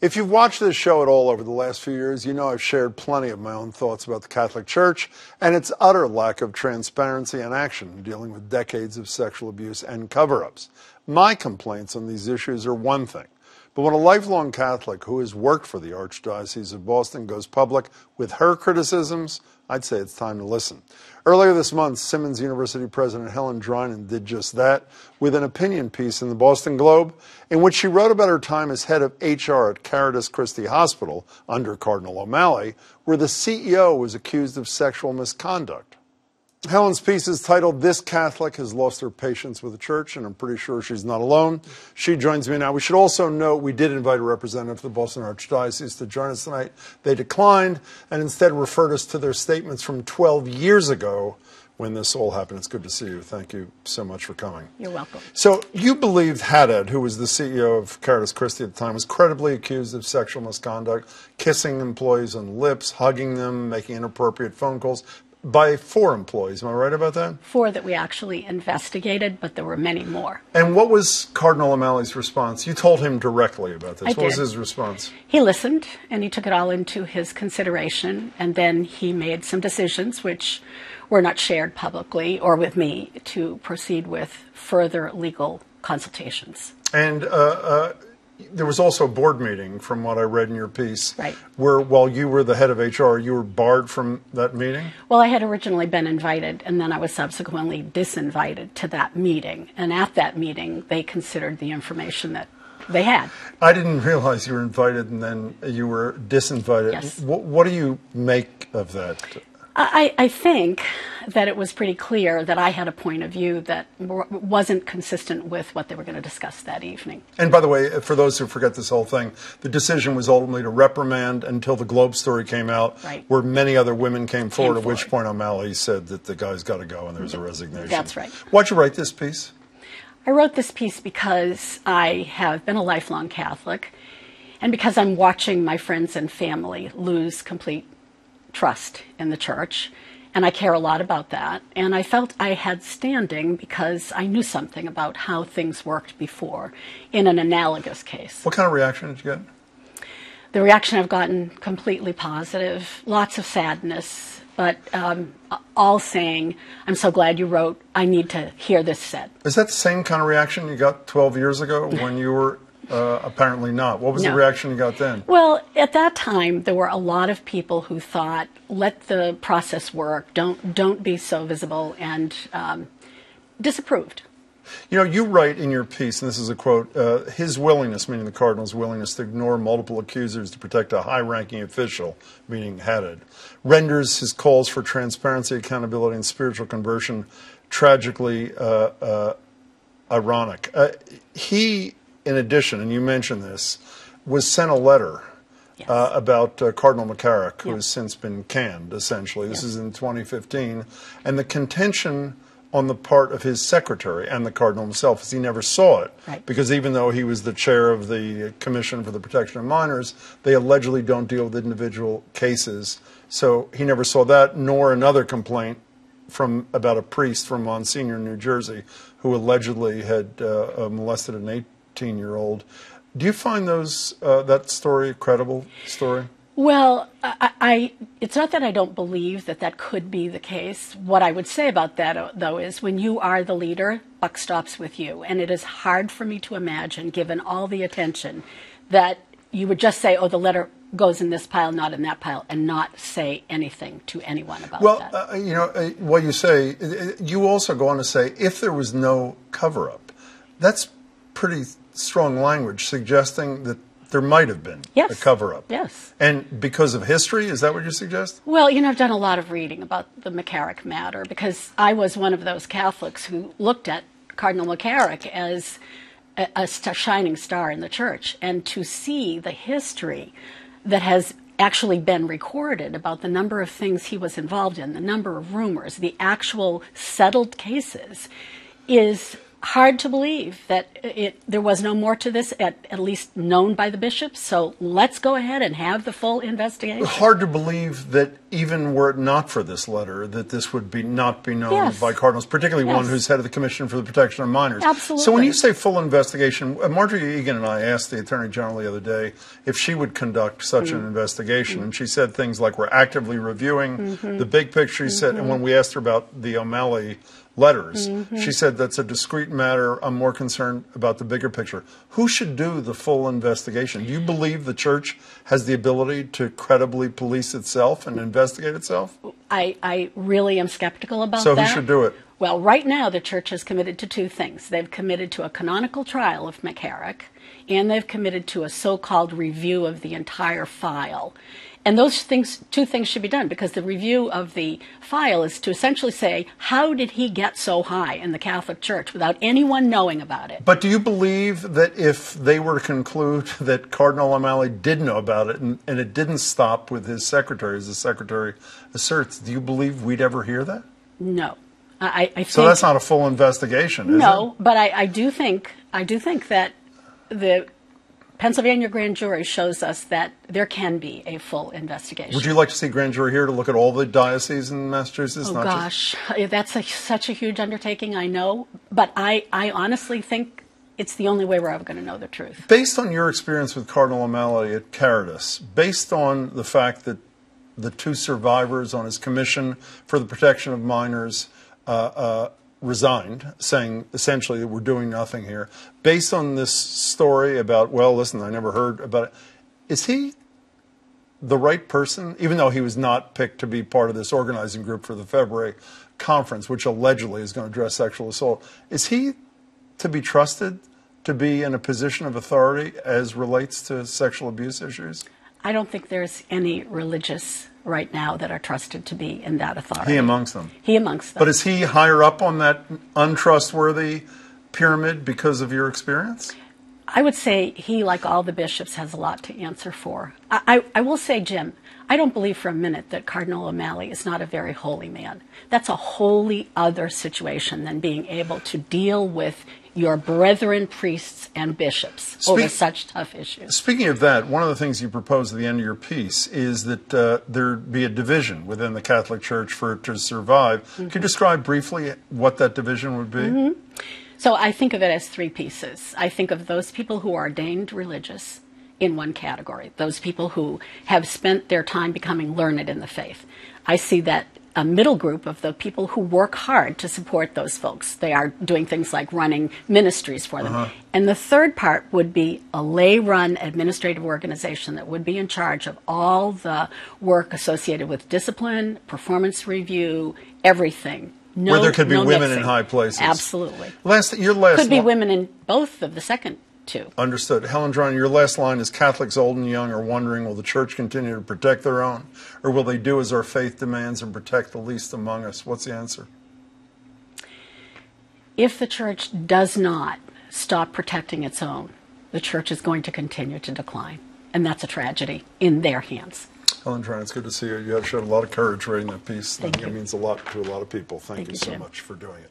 If you've watched this show at all over the last few years, you know I've shared plenty of my own thoughts about the Catholic Church and its utter lack of transparency and action in dealing with decades of sexual abuse and cover-ups. My complaints on these issues are one thing, but when a lifelong Catholic who has worked for the Archdiocese of Boston goes public with her criticisms, I'd say it's time to listen. Earlier this month, Simmons University President Helen Drinan did just that with an opinion piece in the Boston Globe in which she wrote about her time as head of HR at Caritas Christi Hospital under Cardinal O'Malley, where the CEO was accused of sexual misconduct. Helen's piece is titled, "This Catholic Has Lost Her Patience with the Church," and I'm pretty sure she's not alone. She joins me now. We should also note we did invite a representative of the Boston Archdiocese to join us tonight. They declined and instead referred us to their statements from 12 years ago when this all happened. It's good to see you. Thank you so much for coming. You're welcome. So you believed Haddad, who was the CEO of Caritas Christi at the time, was credibly accused of sexual misconduct, kissing employees on the lips, hugging them, making inappropriate phone calls, by 4 employees. Am I right about that? 4 that we actually investigated, but there were many more. And what was Cardinal O'Malley's response? You told him directly about this. What was his response? He listened, and he took it all into his consideration, and then he made some decisions which were not shared publicly or with me to proceed with further legal consultations. And there was also a board meeting, from what I read in your piece, right, where while you were the head of HR, you were barred from that meeting? Well, I had originally been invited, and then I was subsequently disinvited to that meeting. And at that meeting, they considered the information that they had. I didn't realize you were invited and then you were disinvited. Yes. What do you make of that? I think that it was pretty clear that I had a point of view that wasn't consistent with what they were going to discuss that evening. And by the way, for those who forget this whole thing, the decision was ultimately to reprimand until the Globe story came out, right, where many other women came forward, at which point O'Malley said that the guy's got to go and there's a resignation. That's right. Why'd you write this piece? I wrote this piece because I have been a lifelong Catholic and because I'm watching my friends and family lose complete trust in the church, and I care a lot about that. And I felt I had standing because I knew something about how things worked before in an analogous case. What kind of reaction did you get? The reaction I've gotten completely positive, lots of sadness, but all saying, "I'm so glad you wrote, I need to hear this said." Is that the same kind of reaction you got 12 years ago when you were apparently not? What was the reaction you got then? Well, at that time, there were a lot of people who thought, let the process work, don't be so visible, and disapproved. You know, you write in your piece, and this is a quote, his willingness, meaning the Cardinal's willingness to ignore multiple accusers to protect a high-ranking official, meaning Haddad, renders his calls for transparency, accountability, and spiritual conversion tragically ironic. He, in addition, and you mentioned this, was sent a letter about Cardinal McCarrick, who has since been canned, essentially. This is in 2015. And the contention on the part of his secretary and the Cardinal himself is he never saw it. Right. Because even though he was the chair of the Commission for the Protection of Minors, they allegedly don't deal with individual cases. So he never saw that, nor another complaint about a priest from Monsignor, New Jersey, who allegedly had molested an 18-year-old. Do you find that story a credible story? Well, it's not that I don't believe that could be the case. What I would say about that, though, is when you are the leader, buck stops with you. And it is hard for me to imagine, given all the attention, that you would just say, oh, the letter goes in this pile, not in that pile, and not say anything to anyone about that. Well, you know, what you say, you also go on to say, if there was no cover-up, that's pretty strong language suggesting that there might have been a cover-up. Yes. And because of history, is that what you suggest? Well, you know, I've done a lot of reading about the McCarrick matter because I was one of those Catholics who looked at Cardinal McCarrick as a shining star in the church. And to see the history that has actually been recorded about the number of things he was involved in, the number of rumors, the actual settled cases, is hard to believe that there was no more to this, at least known by the bishops. So let's go ahead and have the full investigation. Hard to believe that even were it not for this letter, that this would not be known Yes. by cardinals, particularly Yes. one who's head of the Commission for the Protection of Minors. Absolutely. So when you say full investigation, Marjorie Egan and I asked the Attorney General the other day if she would conduct such an investigation, and she said things like, we're actively reviewing the big picture. She said, and when we asked her about the O'Malley letters, she said that's a discrete matter. I'm more concerned about the bigger picture. Who should do the full investigation? Do you believe the church has the ability to credibly police itself and investigate itself? I really am skeptical about So that. who should do it? Well, right now the church has committed to two things. They've committed to a canonical trial of McCarrick, and they've committed to a so-called review of the entire file. And those two things should be done, because the review of the file is to essentially say, how did he get so high in the Catholic Church without anyone knowing about it? But do you believe that if they were to conclude that Cardinal O'Malley did know about it and it didn't stop with his secretary, as the secretary asserts, do you believe we'd ever hear that? No. I think, So that's not a full investigation, is it? No, but I do think that the Pennsylvania grand jury shows us that there can be a full investigation. Would you like to see grand jury here to look at all the dioceses in Massachusetts? Oh, not gosh, that's such a huge undertaking, I know. But I honestly think it's the only way we're ever going to know the truth. Based on your experience with Cardinal O'Malley at Caritas, based on the fact that the two survivors on his commission for the protection of minors resigned, saying essentially that we're doing nothing here, based on this story about, well, listen, I never heard about it, is he the right person, even though he was not picked to be part of this organizing group for the February conference, which allegedly is going to address sexual assault, is he to be trusted to be in a position of authority as relates to sexual abuse issues? I don't think there's any religious right now that are trusted to be in that authority. He amongst them. He amongst them. But is he higher up on that untrustworthy pyramid because of your experience? I would say he, like all the bishops, has a lot to answer for. I will say, Jim, I don't believe for a minute that Cardinal O'Malley is not a very holy man. That's a wholly other situation than being able to deal with your brethren, priests, and bishops over such tough issues. Speaking of that, one of the things you propose at the end of your piece is that there be a division within the Catholic Church for it to survive. Could you describe briefly what that division would be? So I think of it as three pieces. I think of those people who are ordained religious in one category, those people who have spent their time becoming learned in the faith. I see that a middle group of the people who work hard to support those folks. They are doing things like running ministries for them. And the third part would be a lay-run administrative organization that would be in charge of all the work associated with discipline, performance review, everything. No, where there could be women mixing. in high places. Absolutely. Your last Could be line. women in both of the second two. Understood. Helen Drinan, your last line is Catholics old and young are wondering, will the Church continue to protect their own, or will they do as our faith demands and protect the least among us? What's the answer? If the Church does not stop protecting its own, the Church is going to continue to decline. And that's a tragedy in their hands. Helen Drinan, it's good to see you. You have shown a lot of courage writing that piece. Thank you. It means a lot to a lot of people. Thank you so Jim. much for doing it.